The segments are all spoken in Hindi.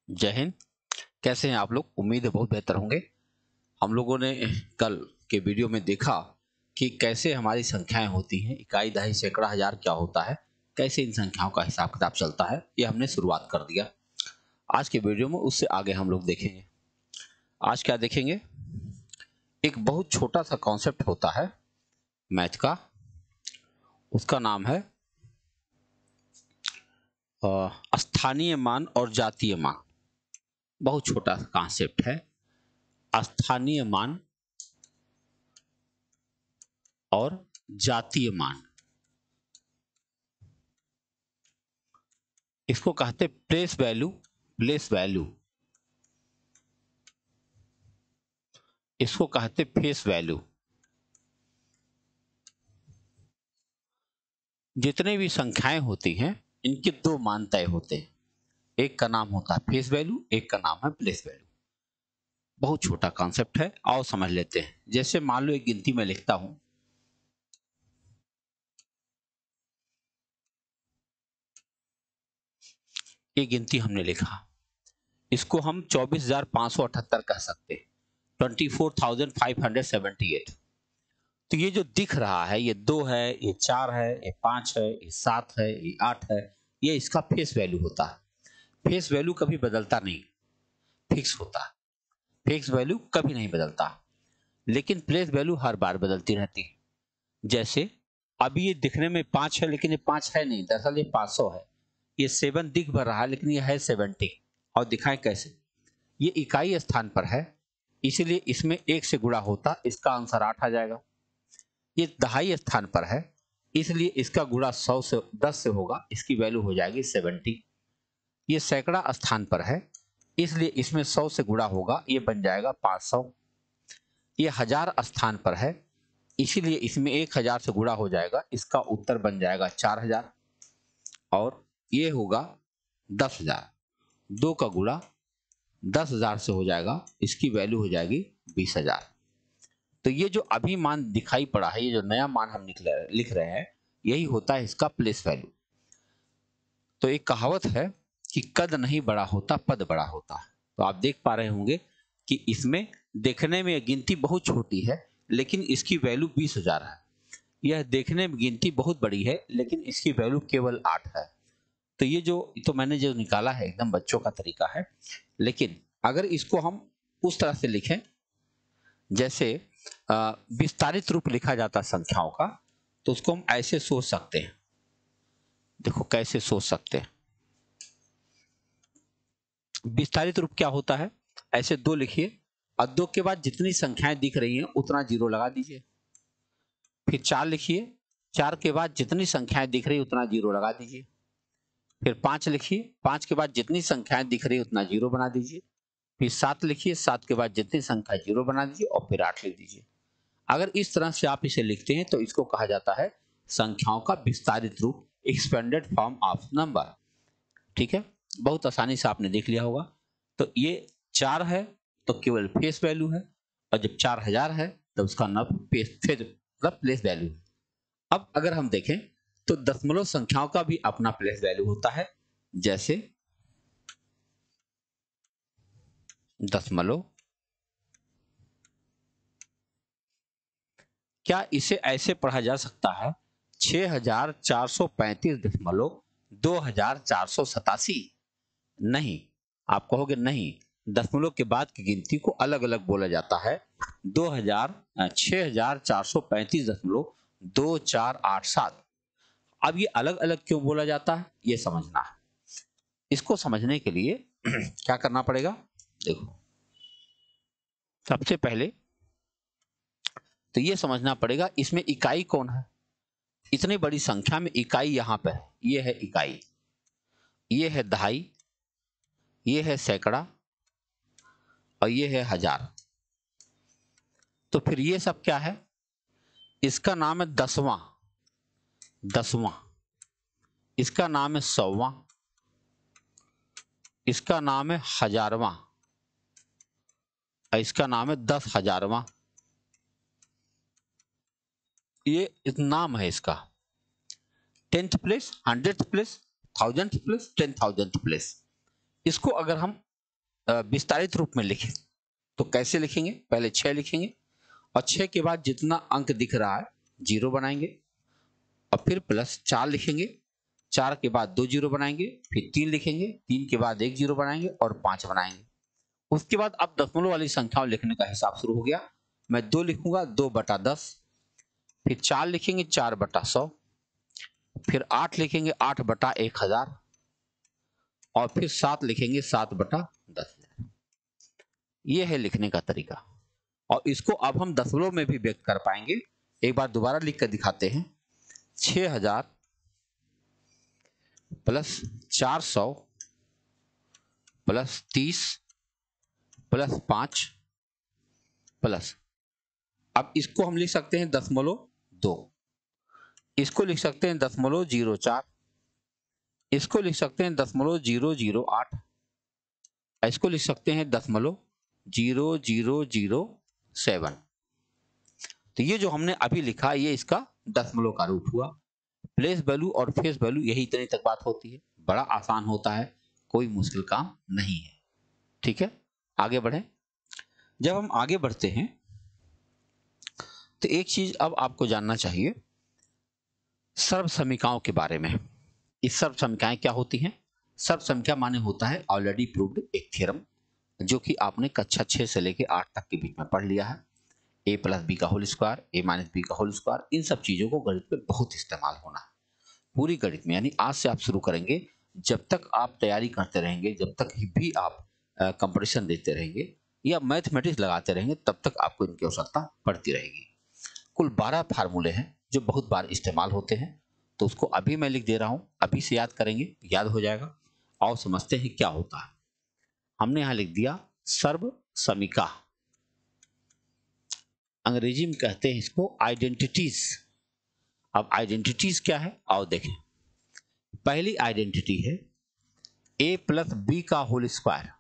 जय हिंद। कैसे हैं आप लोग? उम्मीद है बहुत बेहतर होंगे। हम लोगों ने कल के वीडियो में देखा कि कैसे हमारी संख्याएं होती हैं, इकाई, दहाई, सैकड़ा, हजार क्या होता है, कैसे इन संख्याओं का हिसाब किताब चलता है, ये हमने शुरुआत कर दिया। आज के वीडियो में उससे आगे हम लोग देखेंगे। आज क्या देखेंगे? एक बहुत छोटा सा कॉन्सेप्ट होता है मैथ का, उसका नाम है स्थानीय मान और जातीय मान। बहुत छोटा सा कॉन्सेप्ट है, स्थानीय मान और जातीय मान। इसको कहते प्लेस वैल्यू, प्लेस वैल्यू। इसको कहते फेस वैल्यू। जितने भी संख्याएं होती हैं, इनके दो मान तय होते हैं। एक का नाम होता है फेस वैल्यू, एक का नाम है प्लेस वैल्यू। बहुत छोटा कॉन्सेप्ट है, आओ समझ लेते हैं। जैसे मान लो एक गिनती में लिखता हूं, ये गिनती हमने लिखा, इसको हम 24,578 कह सकते हैं, 24,578। तो ये जो दिख रहा है, ये 2 है, ये 4 है, ये 5 है, ये 7 है, ये 8 है, ये इसका फेस वैल्यू होता है। फेस वैल्यू कभी बदलता नहीं, फिक्स होता है। फिक्स वैल्यू कभी नहीं बदलता, लेकिन प्लेस वैल्यू हर बार बदलती रहती है। जैसे अभी ये दिखने में 5 है, लेकिन ये 5 है नहीं, दरअसल ये 500 है। ये 7 दिख भर रहा है, लेकिन ये है 70। और दिखाएं कैसे? ये इकाई स्थान पर है, इसीलिए इसमें 1 से गुणा होता, इसका आंसर 8 आ जाएगा। ये दहाई स्थान पर है, इसलिए इसका गुणा 100 से 10 से होगा, इसकी वैल्यू हो जाएगी 70। ये सैकड़ा स्थान पर है, इसलिए इसमें 100 से गुणा होगा, ये बन जाएगा 500। ये हजार स्थान पर है, इसीलिए इसमें 1000 से गुणा हो जाएगा, इसका उत्तर बन जाएगा 4000। और ये होगा 10,000, 2 का गुणा 10,000 से हो जाएगा, इसकी वैल्यू हो जाएगी 20,000। तो ये जो अभी मान दिखाई पड़ा है, ये जो नया मान हम लिख रहे हैं, यही होता है इसका प्लेस वैल्यू। तो एक कहावत है कि कद नहीं बड़ा होता, पद बड़ा होता है। तो आप देख पा रहे होंगे कि इसमें देखने में गिनती बहुत छोटी है, लेकिन इसकी वैल्यू 20,000 है। यह देखने में गिनती बहुत बड़ी है, लेकिन इसकी वैल्यू केवल 8 है। तो ये तो मैंने जो निकाला है, एकदम बच्चों का तरीका है। लेकिन अगर इसको हम उस तरह से लिखें, जैसे विस्तारित रूप लिखा जाता संख्याओं का, तो उसको हम ऐसे सोच सकते हैं। देखो कैसे सोच सकते हैं। विस्तारित रूप क्या होता है? ऐसे 2 लिखिए, और 2 के बाद जितनी संख्याएं दिख रही हैं उतना जीरो लगा दीजिए। फिर 4 लिखिए, 4 के बाद जितनी संख्याएं दिख रही उतना जीरो लगा दीजिए। फिर 5 लिखिए, 5 के बाद जितनी संख्याएं दिख रही उतना जीरो बना दीजिए। फिर 7 लिखिए, 7 के बाद जितनी संख्या जीरो बना दीजिए, और फिर 8 लिख दीजिए। अगर इस तरह से आप इसे लिखते हैं तो इसको कहा जाता है संख्याओं का विस्तारित रूप, एक्सपेंडेड फॉर्म ऑफ नंबर। ठीक है, बहुत आसानी से आपने देख लिया होगा। तो ये 4 है तो केवल फेस वैल्यू है, और जब 4000 है तो उसका नब मतलब प्लेस वैल्यू है। अब अगर हम देखें तो दशमलव संख्याओं का भी अपना प्लेस वैल्यू होता है। जैसे दशमलव, क्या इसे ऐसे पढ़ा जा सकता है 6435.2487? नहीं। आप कहोगे नहीं, दशमलव के बाद की गिनती को अलग अलग बोला जाता है। 6435.2487। अब ये अलग अलग क्यों बोला जाता है, ये समझना है। इसको समझने के लिए क्या करना पड़ेगा? देखो, सबसे पहले तो ये समझना पड़ेगा इसमें इकाई कौन है। इतनी बड़ी संख्या में इकाई यहां पे है, ये है इकाई, ये है दहाई, ये है सैकड़ा, और ये है हजार। तो फिर ये सब क्या है? इसका नाम है दसवां, दसवां। इसका नाम है सौवां, इसका नाम है हजारवां, और इसका नाम है 10,000वां। ये नाम है इसका। 10th place, 100th place, 1000th place, 10,000th place. इसको अगर हम विस्तारित रूप में लिखें तो कैसे लिखेंगे? पहले 6 लिखेंगे और 6 के बाद जितना अंक दिख रहा है 0 बनाएंगे और फिर प्लस 4 लिखेंगे, 4 के बाद 2 जीरो बनाएंगे, फिर 3 लिखेंगे, 3 के बाद 1 जीरो बनाएंगे और 5 बनाएंगे। उसके बाद अब दशमलव वाली संख्याओं लिखने का हिसाब शुरू हो गया। मैं 2 लिखूंगा 2/10, फिर 4 लिखेंगे 4/100, फिर 8 लिखेंगे 8/1000 और फिर 7 लिखेंगे 7/10,000। ये है लिखने का तरीका और इसको अब हम दशमलव में भी व्यक्त कर पाएंगे। एक बार दोबारा लिख कर दिखाते हैं। 6000 प्लस 400 प्लस 30 प्लस 5 प्लस, अब इसको हम लिख सकते हैं 0.2, इसको लिख सकते हैं 0.04, इसको लिख सकते हैं 0.008, इसको लिख सकते हैं 0.0007। तो ये जो हमने अभी लिखा ये इसका दशमलव का रूप हुआ। प्लेस वैल्यू और फेस वैल्यू यही इतनी तक बात होती है, बड़ा आसान होता है, कोई मुश्किल काम नहीं है। ठीक है, आगे बढ़े। जब हम आगे बढ़ते हैं तो एक चीज अब आपको जानना चाहिए सर्व समीकरणों के बारे में। इस सर्व समीकरण क्या होती हैं? सर्व संख्या माने होता है ऑलरेडी प्रूव्ड एक थ्योरम जो कि आपने कक्षा 6 से लेकर 8 तक के बीच में पढ़ लिया है। a प्लस बी का whole square, a minus B का होल स्क्वायर, इन सब चीजों को गणित में बहुत इस्तेमाल होना है पूरी गणित में। यानी आज से आप शुरू करेंगे, जब तक आप तैयारी करते रहेंगे, जब तक भी आप कंपटीशन देते रहेंगे या मैथमेटिक्स लगाते रहेंगे, तब तक आपको इनकी आवश्यकता पड़ती रहेगी। कुल 12 फार्मूले हैं जो बहुत बार इस्तेमाल होते हैं, तो उसको अभी मैं लिख दे रहा हूं, अभी से याद करेंगे, याद हो जाएगा। और समझते हैं क्या होता है। हमने यहां लिख दिया सर्व समीका, अंग्रेजी में कहते हैं इसको आइडेंटिटीज। अब आइडेंटिटीज क्या है आओ देखें। पहली आइडेंटिटी है a प्लस बी का होल स्क्वायर,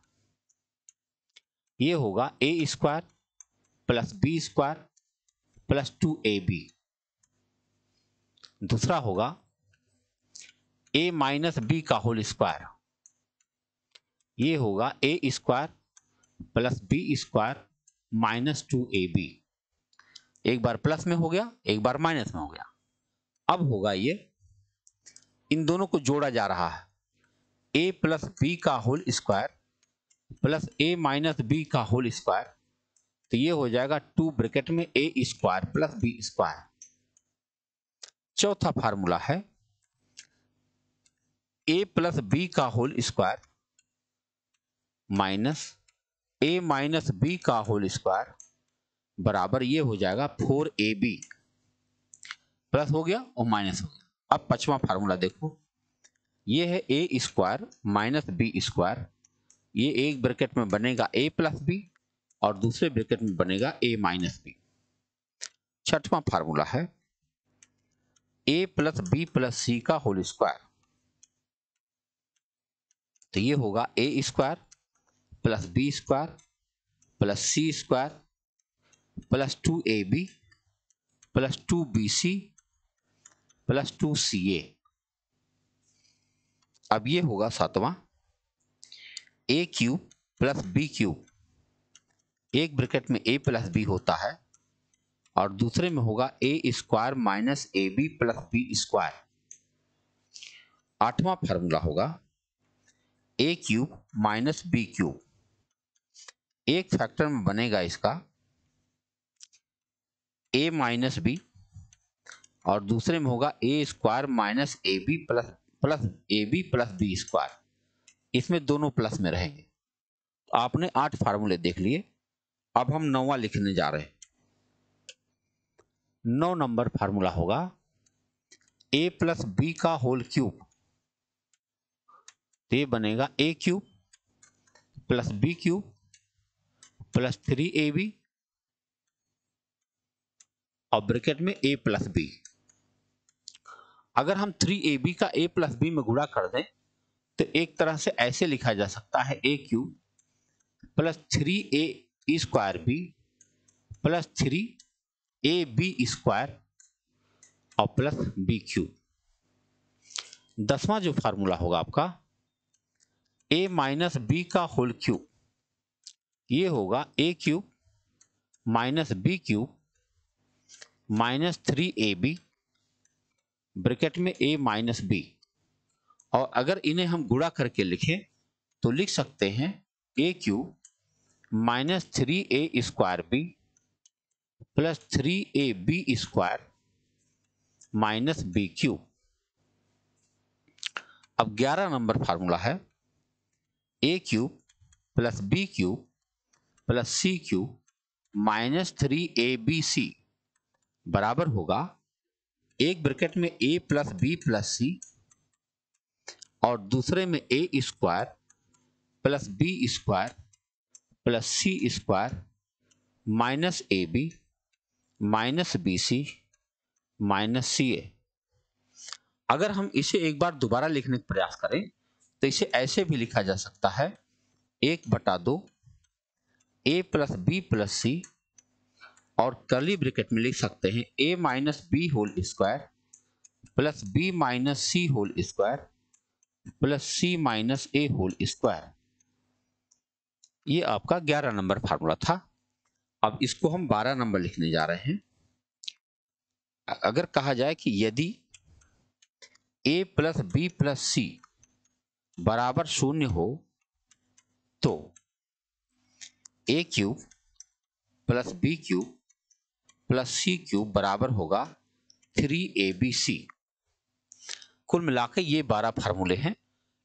ये होगा a square plus B square plus 2ab। दूसरा होगा a माइनस बी का होल स्क्वायर, ये होगा a square plus B square minus 2ab। एक बार प्लस में हो गया, एक बार माइनस में हो गया। अब होगा ये, इन दोनों को जोड़ा जा रहा है, a प्लस बी का whole square plus a minus B का होल स्क्वायर, तो ये हो जाएगा 2 ब्रैकेट में a square plus B square. चौथा फार्मूला है a प्लस बी का whole square minus a minus B का होल स्क्वायर बराबर ये हो जाएगा 4ab। प्लस हो गया और माइनस हो गया। अब पांचवा फार्मूला देखो, ये है a square minus B square, ये एक ब्रैकेट में बनेगा a प्लस बी और दूसरे ब्रैकेट में बनेगा a माइनस बी। छठवां फार्मूला है a plus B plus C का होल स्क्वायर, तो ये होगा a square plus B square plus C square plus 2ab plus 2bc plus 2ca। अब ये होगा सातवां a cube plus B cube, एक ब्रैकेट में a प्लस बी होता है और दूसरे में होगा a square minus A B plus B square. आठवां फार्मूला होगा a cube minus B cube, एक फैक्टर में बनेगा इसका a माइनस बी और दूसरे में होगा a square minus A B plus A B plus B square, इसमें दोनों प्लस में रहेंगे। तो आपने 8 फार्मूले देख लिए। अब हम 9वां लिखने जा रहे हैं। 9 नंबर फार्मूला होगा a प्लस बी का होल क्यूब, तो ये बनेगा a cube plus B cube plus 3ab और ब्रैकेट में a प्लस बी। अगर हम 3ab का a प्लस बी में गुणा कर दें तो एक तरह से ऐसे लिखा जा सकता है a cube plus 3a square B plus 3ab square और प्लस बी क्यूब। 10वां जो फार्मूला होगा आपका a माइनस बी का होल क्यूब, ये होगा A cube minus B cube minus 3ab bracket में a माइनस बी, और अगर इन्हें हम गुणा करके लिखें तो लिख सकते हैं A cube minus 3a square B plus 3ab square minus B cube. अब 11 नंबर फार्मूला है A cube plus B cube plus C cube minus 3abc बराबर होगा एक ब्रैकेट में a plus B plus C और दूसरे में A square plus B square plus C square minus A B minus B C minus C A. अगर हम इसे एक बार दोबारा लिखने का प्रयास करें तो इसे ऐसे भी लिखा जा सकता है 1/2 A plus B plus C और कर्ली ब्रैकेट में लिख सकते हैं a minus B whole square plus B minus C whole square plus C minus A whole square. ये आपका 11 नंबर फार्मूला था। अब इसको हम 12 नंबर लिखने जा रहे हैं। अगर कहा जाए कि यदि a plus B plus C बराबर 0 हो तो A cube plus B cube plus C cube बराबर होगा 3abc। कुल मिलाकर ये 12 फार्मूले हैं,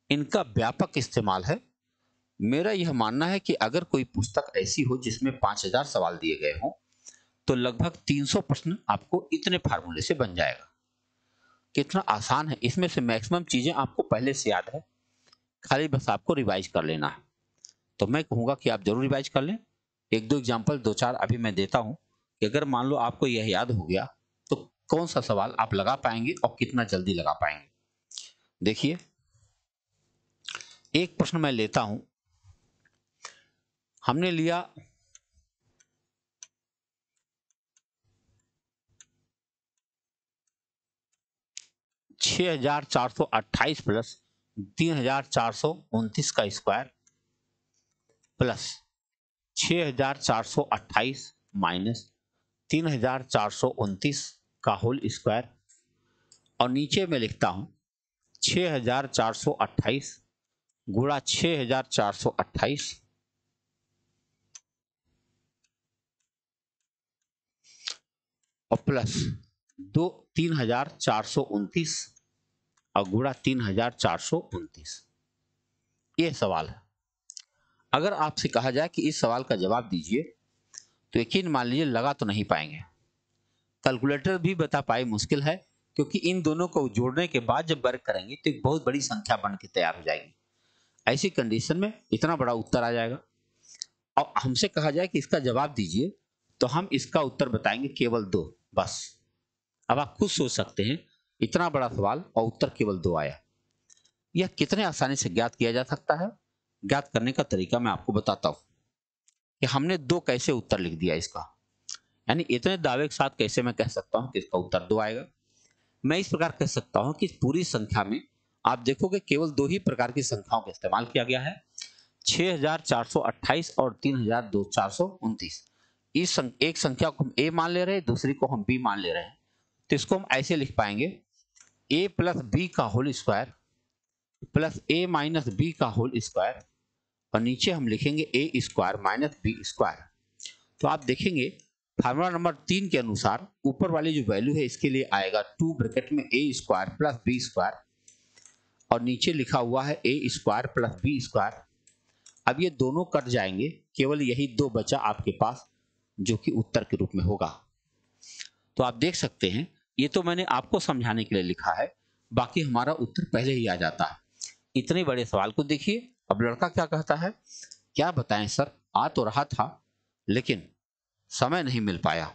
इनका व्यापक इस्तेमाल है। मेरा यह मानना है कि अगर कोई पुस्तक ऐसी हो जिसमें 5000 सवाल दिए गए हों तो लगभग 300 प्रश्न आपको इतने फार्मूले से बन जाएगा। कितना आसान है, इसमें से मैक्सिमम चीजें आपको पहले से याद है, खाली बस आपको रिवाइज कर लेना है। तो मैं कहूँगा कि आप जरूर रिवाइज कर लें। एक दो एग्जाम्पल, दो चार अभी मैं देता हूँ कि अगर मान लो आपको यह याद हो गया तो कौन सा सवाल आप लगा पाएंगे और कितना जल्दी लगा पाएंगे। देखिए, एक प्रश्न मैं लेता हूं। हमने लिया 6428 प्लस 3429 का स्क्वायर प्लस 6428 माइनस 3429 का होल स्क्वायर, और नीचे मैं लिखता हूं 6428 गुणा 6428 और प्लस 3429 और गुणा 3429। ये सवाल है। अगर आपसे कहा जाए कि इस सवाल का जवाब दीजिए तो यकीन मान लीजिए लगा तो नहीं पाएंगे। कैलकुलेटर भी बता पाए मुश्किल है, क्योंकि इन दोनों को जोड़ने के बाद जब वर्ग करेंगे तो एक बहुत बड़ी संख्या बन के तैयार हो जाएगी। ऐसी कंडीशन में इतना बड़ा उत्तर आ जाएगा। और हमसे कहा जाए कि इसका जवाब दीजिए तो हम इसका उत्तर बताएंगे केवल 2, बस। अब आप खुद सोच सकते हैं, इतना बड़ा सवाल और उत्तर केवल 2 आया। यह कितने आसानी से ज्ञात किया जा सकता है। ज्ञात करने का तरीका मैं आपको बताता हूं कि हमने 2 कैसे उत्तर लिख दिया इसका, यानी इतने दावे के साथ कैसे मैं कह सकता हूं कि इसका उत्तर 2 आएगा। मैं इस प्रकार कह सकता हूं कि पूरी संख्या में आप देखोगे केवल 2 ही प्रकार की संख्याओं का इस्तेमाल किया गया है, 6428 और 3429। इस एक संख्या को हम a मान ले रहे हैं, दूसरी को हम b मान ले रहे हैं, तो इसको हम ऐसे लिख पाएंगे a प्लस बी का whole square plus a minus B का होल स्क्वायर, और नीचे हम लिखेंगे a square minus B square. तो आप देखेंगे फार्मूला नंबर 3 के अनुसार ऊपर वाली जो वैल्यू है इसके लिए आएगा 2 ब्रैकेट में a square plus B square, और नीचे लिखा हुआ है a square plus B square. अब ये दोनों कट जाएंगे, केवल यही 2 बचा आपके पास जो कि उत्तर के रूप में होगा। तो आप देख सकते हैं, ये तो मैंने आपको समझाने के लिए लिखा है, बाकी हमारा उत्तर पहले ही आ जाता है। इतने बड़े सवाल को देखिए। अब लड़का क्या कहता है, क्या बताएं सर, आ तो रहा था लेकिन समय नहीं मिल पाया,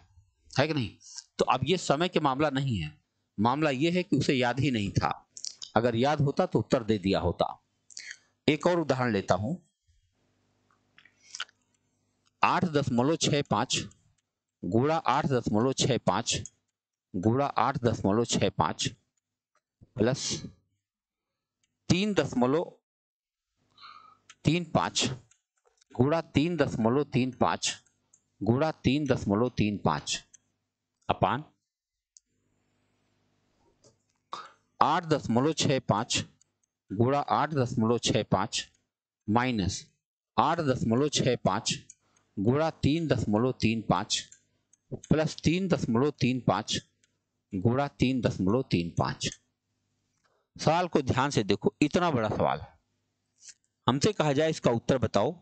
है कि नहीं। तो अब ये समय के मामला नहीं है, मामला ये है कि उसे याद ही नहीं था। अगर याद होता तो उत्तर दे दिया होता। एक और उदाहरण लेता हूं, 8.65 गुणा 8.65 गुणा 8.65 प्लस 3.35 गुणा 3.35 गुणा 3.35 अपान 8.65 गुणा 8.65 माइनस 8.65 गुणा 3.35 प्लस 3.35 गुणा 3.35। सवाल को ध्यान से देखो, इतना बड़ा सवाल है। हमसे कहा जाए इसका उत्तर बताओ,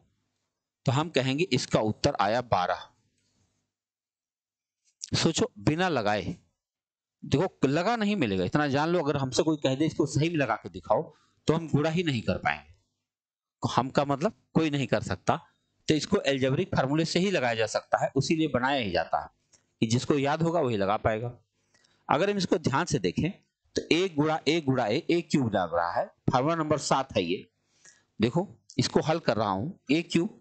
तो हम कहेंगे इसका उत्तर आया 12। सोचो बिना लगाए, देखो लगा नहीं मिलेगा, इतना जान लो। अगर हमसे कोई कह दे इसको सही में लगा के दिखाओ, तो हम गुणा ही नहीं कर पाएंगे। हम का मतलब कोई नहीं कर सकता, तो इसको एल्जेब्रिक फार्मूले से ही लगाया जा सकता है, उसीलिए बनाया ही जाता है कि जिसको याद होगा वही लगा पाएगा। अगर हम इसको ध्यान से देखें तो एक गुणा ए क्यूब लग रहा है, फार्मूला नंबर 7 है ये। देखो इसको हल कर रहा हूं, A cube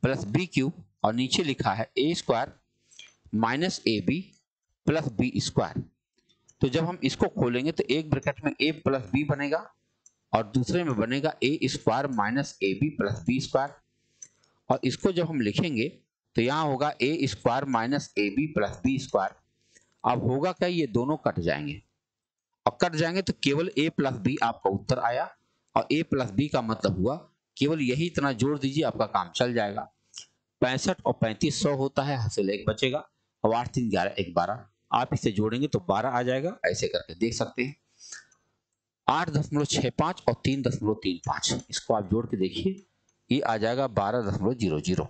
plus B cube और नीचे लिखा है A square minus A B plus B square. तो जब हम इसको खोलेंगे तो एक ब्रैकेट में ए प्लस बी बनेगा और दूसरे में बनेगा A square minus A B plus B square. और इसको जब हम लिखेंगे तो यहाँ होगा A square minus A B plus B square. अब होगा क्या, ये दोनों कट जाएंगे और कट जाएंगे तो केवल ए प्लस बी आपका उत्तर आया। और ए प्लस बी का मतलब हुआ केवल यही इतना जोड़ दीजिए, आपका काम चल जाएगा। 65 और 35 100 होता है, हासिल एक बचेगा और 8 3 11 1 12। आप इसे जोड़ेंगे तो 12 आ जाएगा, ऐसे करके देख सकते हैं। 8.65 और 3.35 इसको आप जोड़ के देखिए, ये आ जाएगा 12.00।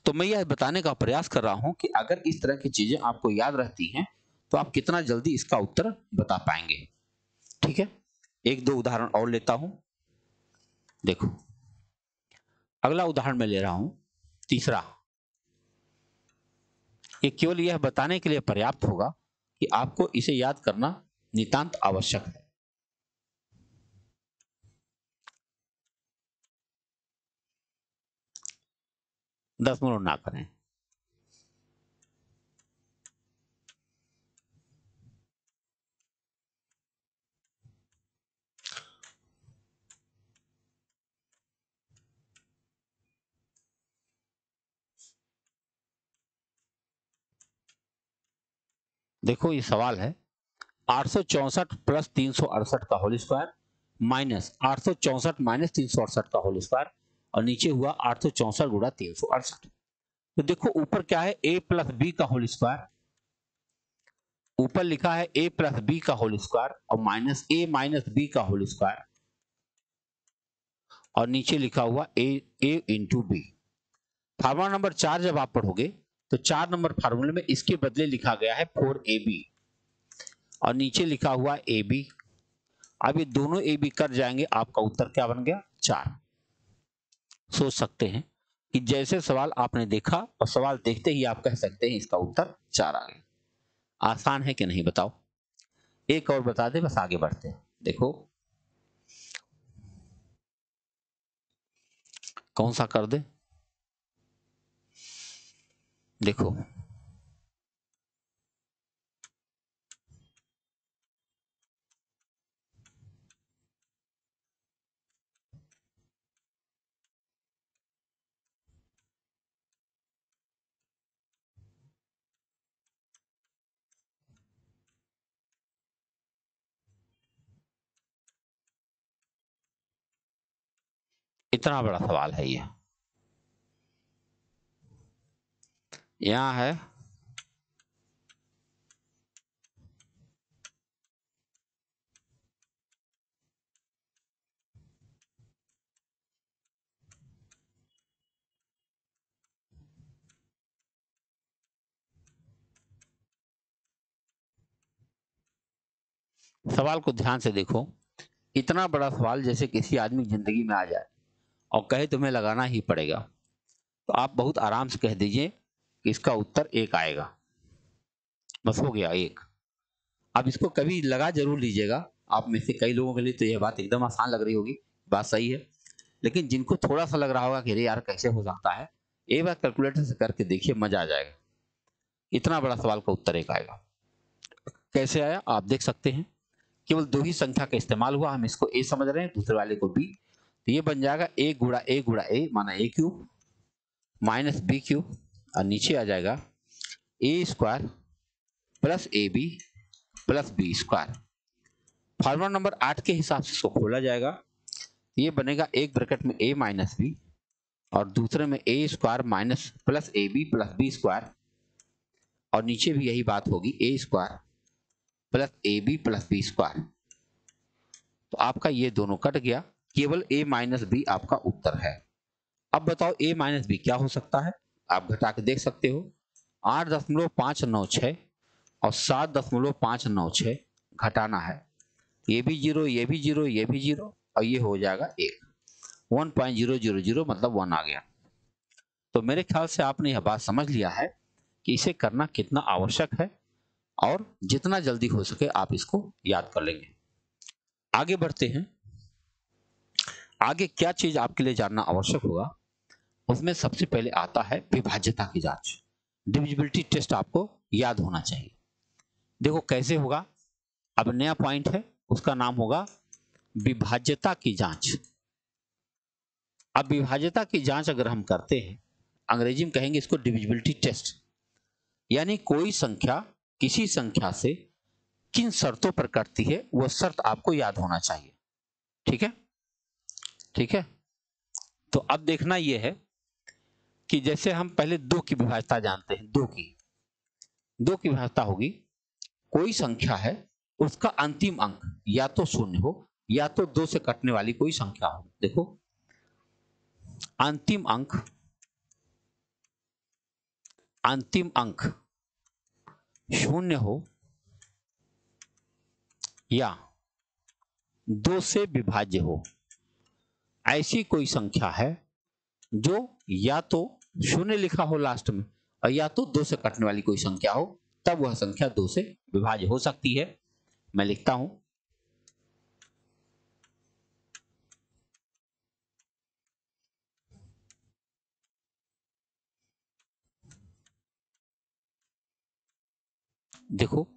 तो मैं यह बताने का प्रयास कर रहा हूं कि अगर इस तरह की चीजें आपको याद रहती हैं तो आप कितना जल्दी इसका उत्तर बता पाएंगे। ठीक है, एक दो उदाहरण और लेता हूं। देखो अगला उदाहरण मैं ले रहा हूं, तीसरा। ये केवल यह बताने के लिए पर्याप्त होगा कि आपको इसे याद करना नितांत आवश्यक है। दस मिनट ना करें। देखो ये सवाल है 864 प्लस 368 का होल स्क्वायर माइनस 864 माइनस 368 का होल स्क्वायर और नीचे हुआ 864 गुणा 368। तो देखो ऊपर क्या है, a प्लस बी का होल स्क्वायर, ऊपर लिखा है a प्लस बी का होल स्क्वायर और माइनस a माइनस बी का होल स्क्वायर और नीचे लिखा हुआ a into B. Formula number 4 जब आप पढ़ोगे तो 4 नंबर फार्मूले में इसके बदले लिखा गया है 4ab और नीचे लिखा हुआ ab। अब ये दोनों ab कट जाएंगे, आपका उत्तर क्या बन गया, 4। सोच सकते हैं कि जैसे सवाल आपने देखा और सवाल देखते ही आप कह सकते हैं इसका उत्तर 4 आ गया। आसान है कि नहीं बताओ? एक और बता दे, बस आगे बढ़ते हैं। देखो कौन सा कर दे, देखो इतना बड़ा सवाल है ये। यहां है सवाल को ध्यान से देखो। इतना बड़ा सवाल जैसे किसी आदमी की जिंदगी में आ जाए और कहे तुम्हें लगाना ही पड़ेगा, तो आप बहुत आराम से कह दीजिए कि इसका उत्तर 1 आएगा। बस हो गया 1। अब इसको कभी लगा जरूर लीजिएगा। आप में से कई लोगों के लिए तो यह बात एकदम आसान लग रही होगी, बात सही है। लेकिन जिनको थोड़ा सा लग रहा होगा कि अरे यार कैसे हो सकता है, एक बार कैलकुलेटर से करके देखिए, मजा आ जाएगा। इतना बड़ा सवाल का उत्तर 1 आएगा। कैसे आया आप देख सकते हैं, केवल 2 ही संख्या का इस्तेमाल हुआ। हम इसको ए समझ रहे हैं, दूसरे वाले को बी। तो ये बन जाएगा ए गुड़ा ए माना A cube minus B cube और नीचे आ जाएगा A square plus A B plus B square. Formula number 8 के हिसाब से इसको खोला जाएगा, ये बनेगा एक ब्रैकेट में ए माइनस बी और दूसरे में A square minus plus A B plus B square और नीचे भी यही बात होगी A square plus A B plus B square. तो आपका ये दोनों कट गया, केवल a माइनस बी आपका उत्तर है। अब बताओ a माइनस बी क्या हो सकता है, आप घटा के देख सकते हो। 8.596 और 7.596 घटाना है, ये भी जीरो ये भी जीरो ये भी जीरो और ये हो जाएगा 1.000 मतलब 1 आ गया। तो मेरे ख्याल से आपने यह बात समझ लिया है कि इसे करना कितना आवश्यक है और जितना जल्दी हो सके आप इसको याद कर लेंगे। आगे बढ़ते हैं। आगे क्या चीज आपके लिए जानना आवश्यक होगा, उसमें सबसे पहले आता है विभाज्यता की जांच। डिविजिबिलिटी टेस्ट आपको याद होना चाहिए। देखो कैसे होगा, अब नया पॉइंट है, उसका नाम होगा विभाज्यता की जांच। अब विभाज्यता की जांच अगर हम करते हैं, अंग्रेजी में कहेंगे इसको डिविजिबिलिटी टेस्ट, यानी कोई संख्या किसी संख्या से किन शर्तों पर कटती है वह शर्त आपको याद होना चाहिए। ठीक है, ठीक है। तो अब देखना यह है कि जैसे हम पहले दो की विभाज्यता जानते हैं, दो की विभाज्यता होगी, कोई संख्या है उसका अंतिम अंक या तो शून्य हो या तो 2 से कटने वाली कोई संख्या हो। देखो अंतिम अंक शून्य हो या 2 से विभाज्य हो, ऐसी कोई संख्या है जो या तो शून्य लिखा हो लास्ट में और या तो 2 से कटने वाली कोई संख्या हो, तब वह संख्या 2 से विभाज्य हो सकती है। मैं लिखता हूं, देखो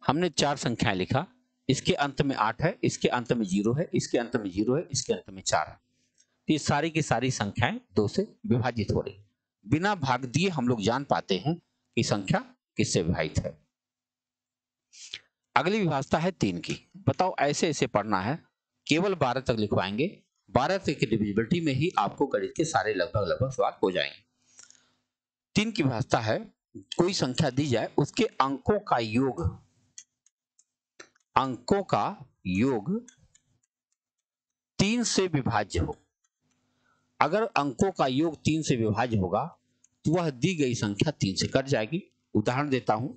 हमने 4 संख्याएं लिखा, इसके अंत में 8 है, इसके अंत में 0 है, इसके अंत में 0 है, इसके अंत में 4 है। तो ये सारी की सारी संख्याएं 2 से विभाजित हो रही। बिना भाग दिए हम लोग जान पाते हैं कि संख्या किससे विभाजित है। अगली विभाज्यता है 3 की। बताओ ऐसे ऐसे पढ़ना है, केवल 12 तक लिखवाएंगे, 12 तक की डिविजिबिलिटी में ही आपको गणित के सारे लगभग सवाल हो जाएंगे। 3 की विभाज्यता है, कोई संख्या दी जाए उसके अंकों का योग 3 से विभाज्य हो। अगर अंकों का योग 3 से विभाज्य होगा तो वह दी गई संख्या 3 से कट जाएगी। उदाहरण देता हूं,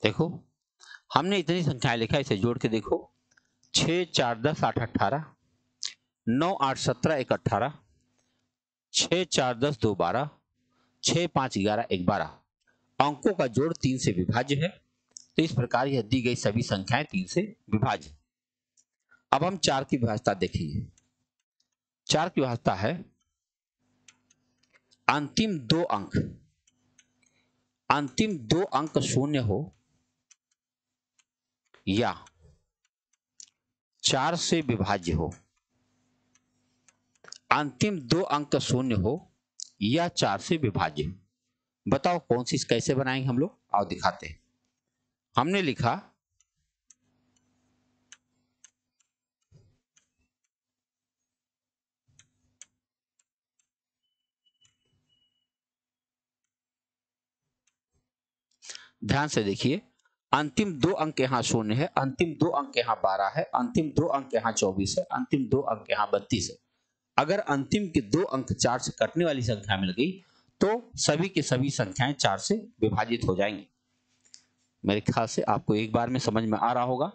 देखो हमने इतनी संख्याएं लिखा, इसे जोड़ के देखो, 6 4 10 8 18, 9 8 17 1 18, 6 4 10 2 12, 6 5 11 1 12। अंकों का जोड़ 3 से विभाज्य है, तो इस प्रकार यह दी गई सभी संख्याएं 3 से विभाज्य। अब हम 4 की विभाज्यता देखेंगे। 4 की विभाज्यता है, अंतिम दो अंक शून्य हो या 4 से विभाज्य हो। अंतिम 2 अंक शून्य हो या 4 से विभाज्य हो। बताओ कौन सी कैसे बनाएंगे हम लोग, आओ दिखाते हैं। हमने लिखा ध्यान से देखिए, अंतिम 2 अंक यहां शून्य है, अंतिम 2 अंक यहां 12 है, अंतिम 2 अंक यहां 24 है, अंतिम 2 अंक यहां 32 है। अगर अंतिम के 2 अंक 4 से कटने वाली संख्या मिल गई तो सभी की सभी संख्याएं 4 से विभाजित हो जाएंगी। मेरे ख्याल से आपको एक बार में समझ में आ रहा होगा।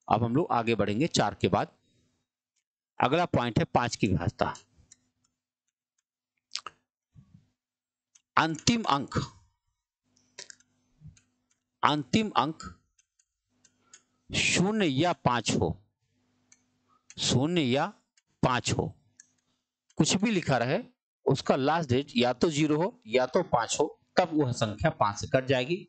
अब हम लोग आगे बढ़ेंगे 4 के बाद। अगला पॉइंट है 5 की विभाज्यता। अंतिम अंक शून्य या 5 हो, शून्य या 5 हो, कुछ भी लिखा रहे, उसका लास्ट डेट या तो 0 हो या तो 5 हो, तब वह संख्या 5 से कट जाएगी।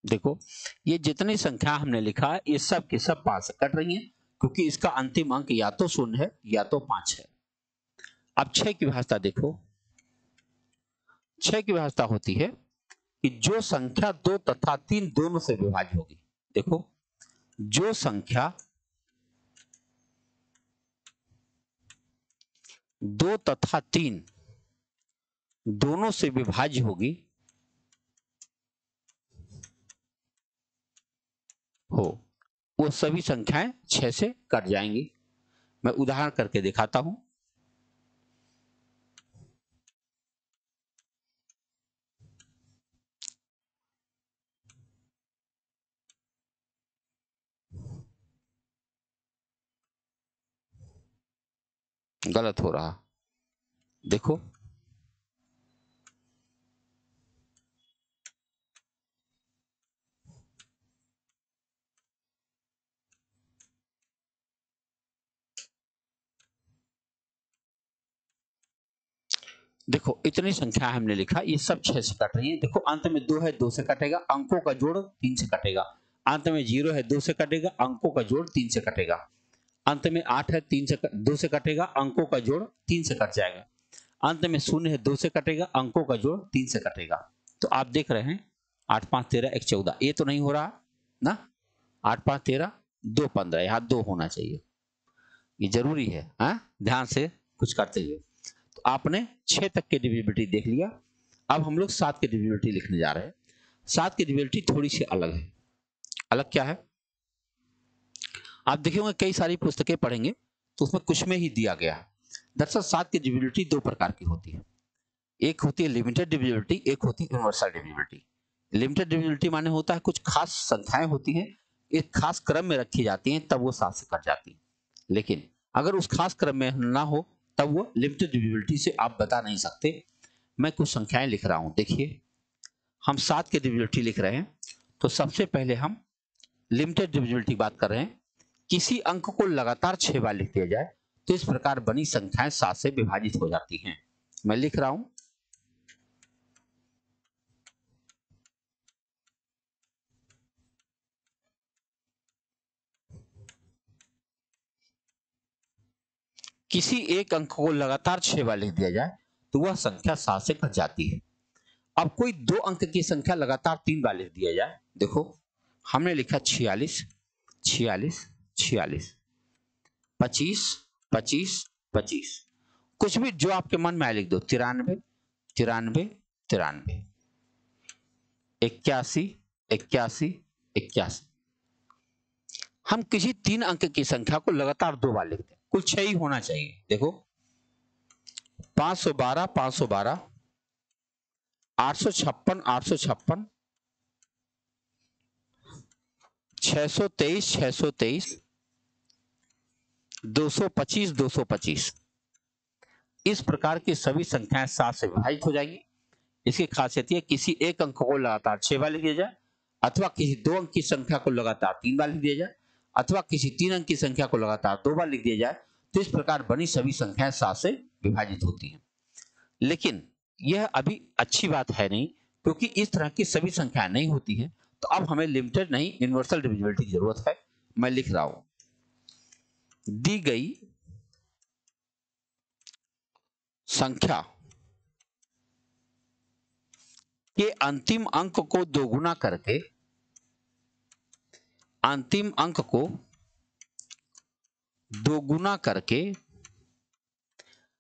देखो, ये जितनी संख्या हमने लिखा है ये सब के सब 5 से कट रही हैं, क्योंकि इसका अंतिम अंक या तो 0 है या तो 5 है। अब 6 की व्यवस्था देखो। 6 की व्यवस्था होती है कि जो संख्या 2 तथा 3 दोनों से विभाज्य होगी। देखो, जो संख्या 2 तथा 3 दोनों से विभाज्य होगी हो, वो सभी संख्याएं 6 से कट जाएंगी। मैं उदाहरण करके दिखाता हूं। गलत हो रहा, देखो। देखो, इतनी संख्या हमने लिखा, ये सब 6 से कट रही है। देखो, अंत में 2 है, 2 से कटेगा, अंकों का जोड़ 3 से कटेगा। अंत में 0 है, 2 से कटेगा, अंकों का जोड़ 3 से कटेगा। अंत में 8 है, 2 से कटेगा, अंकों का जोड़ 3 से कट जाएगा। अंत में 0 है, 2 से कटेगा, अंकों का जोड़ 3 से कटेगा। तो आप देख रहे हैं 8 5 13 1 14, ये तो नहीं हो रहा ना। 8 5 13 2 15, यहाँ 2 होना चाहिए, ये जरूरी है। ध्यान से कुछ करते हुए। तो आपने 6 तक की डिविजिबिलिटी देख लिया। अब हम लोग 7 की डिविजिबिलिटी लिखने जा रहे हैं। 7 की डिविजिबिलिटी थोड़ी सी अलग है। अलग क्या है? आप देखेंगे कई सारी पुस्तकें पढ़ेंगे तो उसमें कुछ में ही दिया गया है। दरअसल 7 की डिविजिबिलिटी 2 प्रकार की होती है। एक होती है लिमिटेड डिविजिबिलिटी, एक होती है यूनिवर्सल डिविजिबिलिटी। लिमिटेड डिविजिबिलिटी माने होता है कुछ खास संख्याएं होती हैं, एक खास क्रम में रखी जाती हैं, तब वो 7 से कट जाती है। लेकिन अगर उस खास क्रम में ना हो तब वो लिमिटेड डिविजिबिलिटी से आप बता नहीं सकते। मैं कुछ संख्याएं लिख रहा हूं, देखिए। हम 7 की डिविजिबिलिटी लिख रहे हैं, तो सबसे पहले हम लिमिटेड डिविजिबिलिटी की बात कर रहे हैं। किसी अंक को लगातार 6 बार लिख दिया जाए तो इस प्रकार बनी संख्याएं 7 से विभाजित हो जाती हैं। मैं लिख रहा हूं, किसी एक अंक को लगातार 6 बार लिख दिया जाए तो वह संख्या 7 से कट जाती है। अब कोई 2 अंक की संख्या लगातार 3 बार लिख दिया जाए। देखो, हमने लिखा 46 46 46, 25 25 25, कुछ भी जो आपके मन में आए लिख दो। 93 93 93, 81 81 81। हम किसी 3 अंक की संख्या को लगातार 2 बार लिखते हैं, कुल 6 ही होना चाहिए। देखो, 512 512, 856 856, 623 623, 225 225। इस प्रकार की सभी संख्याएं 7 से विभाजित हो जाएंगी। इसकी खासियत यह, किसी एक अंक को लगातार 6 बार लिख दिया जाए, अथवा किसी 2 अंक की संख्या को लगातार 3 बार लिख दिया जाए, अथवा किसी 3 अंक की संख्या को लगातार 2 बार लिख दिया जाए, तो इस प्रकार बनी सभी संख्याएं 7 से विभाजित होती हैं। लेकिन यह अभी अच्छी बात है नहीं, क्योंकि इस तरह की सभी संख्याएं नहीं होती हैं। तो अब हमें लिमिटेड नहीं, यूनिवर्सल डिविजिबिलिटी की जरूरत है। मैं लिख रहा हूं, दी गई संख्या के अंतिम अंक को दोगुना करके, अंतिम अंक को दोगुना करके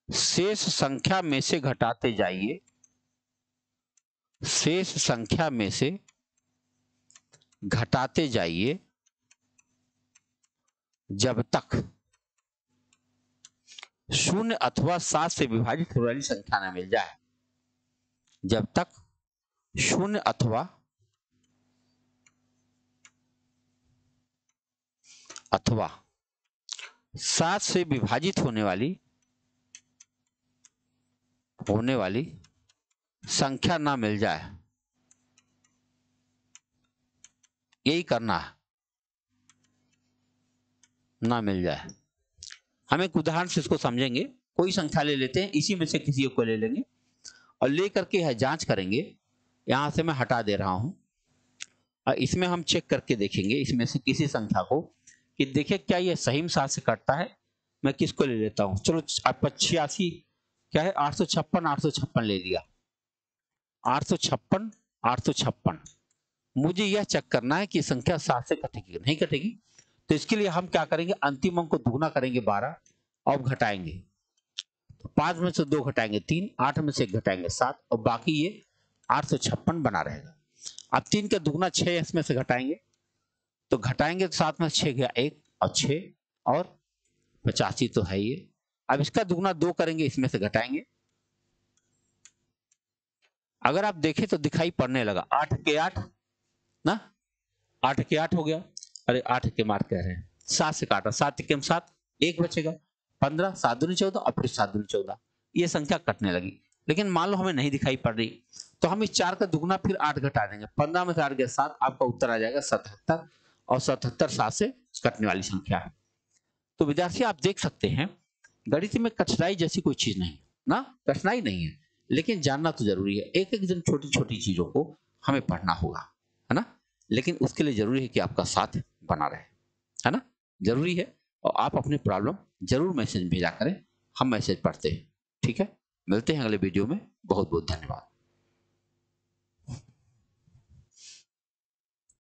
शेष संख्या में से घटाते जाइए, शेष संख्या में से घटाते जाइए जब तक 0 अथवा 7 से विभाजित होने वाली संख्या न मिल जाए। जब तक 0 अथवा 7 से विभाजित होने वाली संख्या ना मिल जाए, यही करना है, ना मिल जाए। हम एक उदाहरण से इसको समझेंगे। कोई संख्या ले लेते हैं, इसी में से किसी को ले लेंगे और ले करके यह जांच करेंगे। यहां से मैं हटा दे रहा हूं और इसमें हम चेक करके देखेंगे इसमें से किसी संख्या को कि देखिए क्या ये सही में 7 से कटता है। मैं किसको ले लेता हूं, चलो आपका 86 क्या है, 856, 856 ले लिया। 856, 856। मुझे यह चेक करना है कि संख्या 7 से कटेगी नहीं कटेगी। तो इसके लिए हम क्या करेंगे, अंतिम अंक को दुगना करेंगे 12 और घटाएंगे। तो 5 में से 2 घटाएंगे 3, 8 में से 1 घटाएंगे 7 और बाकी ये 856 बना रहेगा। अब 3 का दुगना 6 इसमें से घटाएंगे, तो घटाएंगे तो 7 में 6 गया 1 और 6 और 85 तो है ये। अब इसका दुगना 2 करेंगे, इसमें से घटाएंगे। अगर आप देखें तो दिखाई पड़ने लगा 8 के 8 ना, 8 के 8 हो गया। अरे 8 के मार कह रहे हैं, 7 से काटा, 7 के 7, 1 बचेगा, 15, 7 दूनी 14 और फिर 7 दूनी 14। ये संख्या कटने लगी। लेकिन मान लो हमें नहीं दिखाई पड़ रही, तो हम इस 4 का दुगना फिर 8 घटा देंगे। 15 में से 8 गया 7, आपका उत्तर आ जाएगा 77 और 77 7 से कटने वाली संख्या है। तो विद्यार्थी आप देख सकते हैं गणित में कठिनाई जैसी कोई चीज नहीं ना, कठिनाई नहीं है, लेकिन जानना तो जरूरी है। एक एक दिन छोटी छोटी चीजों को हमें पढ़ना होगा, है ना। लेकिन उसके लिए जरूरी है कि आपका साथ बना रहे, है ना, जरूरी है। और आप अपने प्रॉब्लम जरूर मैसेज भेजा करें, हम मैसेज पढ़ते हैं। ठीक है, मिलते हैं अगले वीडियो में। बहुत बहुत धन्यवाद।